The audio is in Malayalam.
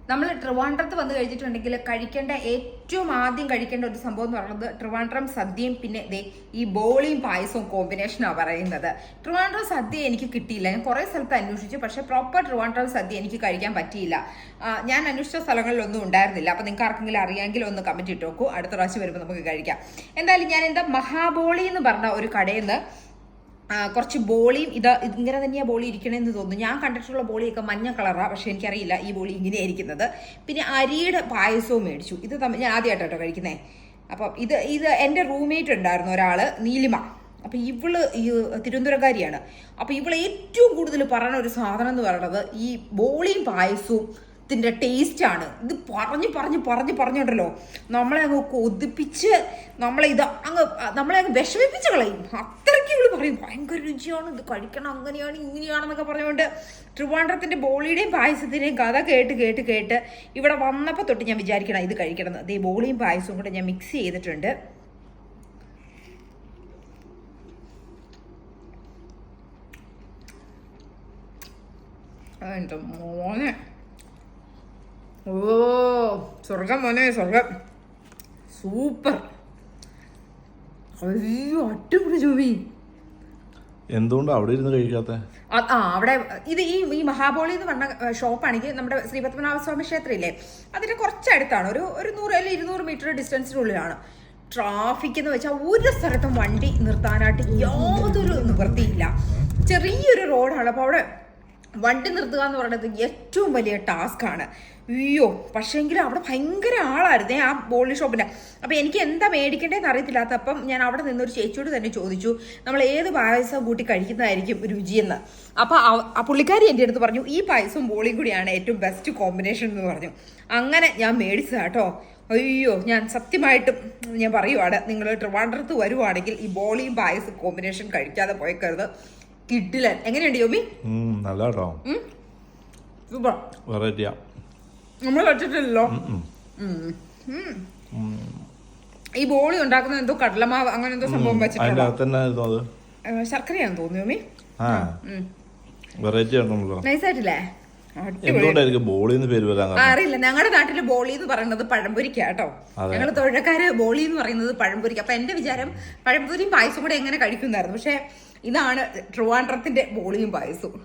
നമ്മൾ ട്രിവാൻഡ്രത്ത് വന്ന് കഴിച്ചിട്ടുണ്ടെങ്കിൽ കഴിക്കേണ്ട ഏറ്റവും ആദ്യം കഴിക്കേണ്ട ഒരു സംഭവം എന്ന് പറയുന്നത് ട്രിവാൻഡ്രം സദ്യയും പിന്നെ ദേ ഈ ബോളിയും പായസവും കോമ്പിനേഷനാണ് പറയുന്നത്. ട്രിവാൻഡ്രം സദ്യ എനിക്ക് കിട്ടിയില്ല. ഞാൻ കുറേ സ്ഥലത്ത് അന്വേഷിച്ചു, പക്ഷെ പ്രോപ്പർ ട്രിവാൻഡ്രം സദ്യ എനിക്ക് കഴിക്കാൻ പറ്റിയില്ല. ഞാൻ അന്വേഷിച്ച സ്ഥലങ്ങളിലൊന്നും ഉണ്ടായിരുന്നില്ല. അപ്പം നിങ്ങൾക്ക് ആർക്കെങ്കിലും അറിയാമെങ്കിൽ ഒന്ന് കമൻറ്റ് ഇട്ട് നോക്കൂ. അടുത്ത പ്രാവശ്യം വരുമ്പോൾ നമുക്ക് കഴിക്കാം. എന്തായാലും ഞാൻ മഹാബോളി എന്ന് പറഞ്ഞ ഒരു കടയിൽ നിന്ന് കുറച്ച് ബോളിയും ഇങ്ങനെ തന്നെയാണ് ബോളി ഇരിക്കണമെന്ന് തോന്നുന്നു. ഞാൻ കണ്ടിട്ടുള്ള ബോളിയൊക്കെ മഞ്ഞ കളറാണ്, പക്ഷെ എനിക്കറിയില്ല ഈ ബോളി ഇങ്ങനെയാണ് ഇരിക്കുന്നത്. പിന്നെ അരിയുടെ പായസവും മേടിച്ചു. ഇത് ഞാൻ ആദ്യമായിട്ടോ കഴിക്കുന്നത്. അപ്പം ഇത് എൻ്റെ റൂംമേറ്റ് ഉണ്ടായിരുന്നു ഒരാൾ, നീലിമ. അപ്പം ഇവള് ഈ തിരുവനന്തപുരക്കാരിയാണ്. അപ്പം ഇവള് ഏറ്റവും കൂടുതൽ പറയുന്ന ഒരു സാധനം എന്ന് പറയുന്നത് ഈ ബോളിയും പായസവും ത്തിൻ്റെ ടേസ്റ്റാണ്. ഇത് പറഞ്ഞുണ്ടല്ലോ നമ്മളെ അങ്ങ് കൊതിപ്പിച്ച് നമ്മളെ അങ്ങ് വിഷമിപ്പിച്ച് കളയും. അത്രയ്ക്ക് ഇവള് പറയും ഭയങ്കര രുചിയാണ്, ഇത് കഴിക്കണം, അങ്ങനെയാണ് ഇങ്ങനെയാണെന്നൊക്കെ പറഞ്ഞുകൊണ്ട് ട്രിവാൻഡ്രത്തിൻ്റെ ബോളിയുടെയും പായസത്തിൻ്റെയും കഥ കേട്ട് ഇവിടെ വന്നപ്പോൾ തൊട്ട് ഞാൻ വിചാരിക്കണം ഇത് കഴിക്കണം. അതേ ബോളിയും പായസവും കൂടെ ഞാൻ മിക്സ് ചെയ്തിട്ടുണ്ട്. എൻ്റെ മോനെ, ഓ സ്വർഗം മോനെ, സ്വർഗം. സൂപ്പർ. അയ്യോ അടിപൊളി ജോബി. എന്തുകൊണ്ട് അവിടെ ഇരുന്ന് കഴിക്കാത്ത? അവിടെ ഇത് ഈ മഹാബോളി എന്ന് പറഞ്ഞ ഷോപ്പാണെങ്കിൽ നമ്മുടെ ശ്രീ പത്മനാഭസ്വാമി ക്ഷേത്രമില്ലേ, അതിന് കുറച്ചടുത്താണ്. ഒരു 100 അല്ലെങ്കിൽ 200 മീറ്റർ ഡിസ്റ്റൻസിനുള്ളിലാണ്. ട്രാഫിക് എന്ന് വെച്ചാൽ ഒരു സ്ഥലത്തും വണ്ടി നിർത്താനായിട്ട് യാതൊരു നിവൃത്തിയില്ല. ചെറിയൊരു റോഡാണ്. അപ്പോൾ അവിടെ വണ്ടി നിർത്തുക എന്ന് പറയുന്നത് ഏറ്റവും വലിയ ടാസ്ക്കാണ്. അയ്യോ, പക്ഷേങ്കിൽ അവിടെ ഭയങ്കര ആളായിരുന്നേ ആ ബോളി ഷോപ്പിൻ്റെ. അപ്പോൾ എനിക്ക് എന്താ മേടിക്കേണ്ടതെന്ന് അറിയത്തില്ലാത്തപ്പം ഞാൻ അവിടെ നിന്നൊരു ചേച്ചിയോട് തന്നെ ചോദിച്ചു, നമ്മൾ ഏത് പായസം കൂട്ടി കഴിക്കുന്നതായിരിക്കും രുചിയെന്ന്. അപ്പോൾ ആ പുള്ളിക്കാരി എൻ്റെ അടുത്ത് പറഞ്ഞു ഈ പായസവും ബോളിയും കൂടിയാണ് ഏറ്റവും ബെസ്റ്റ് കോമ്പിനേഷൻ എന്ന് പറഞ്ഞു. അങ്ങനെ ഞാൻ മേടിച്ചതാണ് കേട്ടോ. അയ്യോ, ഞാൻ സത്യമായിട്ടും ഞാൻ പറയുവാണ്, നിങ്ങൾ ട്രിവാൻഡ്രത്ത് വരുവാണെങ്കിൽ ഈ ബോളിയും പായസം കോമ്പിനേഷൻ കഴിക്കാതെ പോയിക്കരുത്. കിഡിലൻ. എങ്ങനെയുണ്ട് യോമി? നല്ല കേട്ടോ, സൂപ്പർ. വെറൈറ്റിയാ. നമ്മൾ കഴിച്ചിട്ടില്ലല്ലോ. ഈ ബോളി ഉണ്ടാക്കുന്ന എന്തോ കടലമാവ് അങ്ങനെ എന്തോ സംഭവം വെച്ചിട്ടുണ്ടോ, ശർക്കരയാണെന്ന് തോന്നുന്നു യോമി. നൈസായിട്ടില്ലേ? അറിയില്ല, ഞങ്ങളുടെ നാട്ടില് ബോളി എന്ന് പറയുന്നത് പഴംപൊരിക്ക കേട്ടോ. ഞങ്ങൾ തൊഴിലക്കാര് ബോളി എന്ന് പറയുന്നത് പഴംപൊരിക്ക. അപ്പൊ എന്റെ വിചാരം പഴംപൊരിയും പായസം കൂടെ എങ്ങനെ കഴിക്കുന്നതായിരുന്നു. പക്ഷെ ഇതാണ് ട്രിവാൻഡ്രത്തിന്റെ ബോളിയും പായസവും.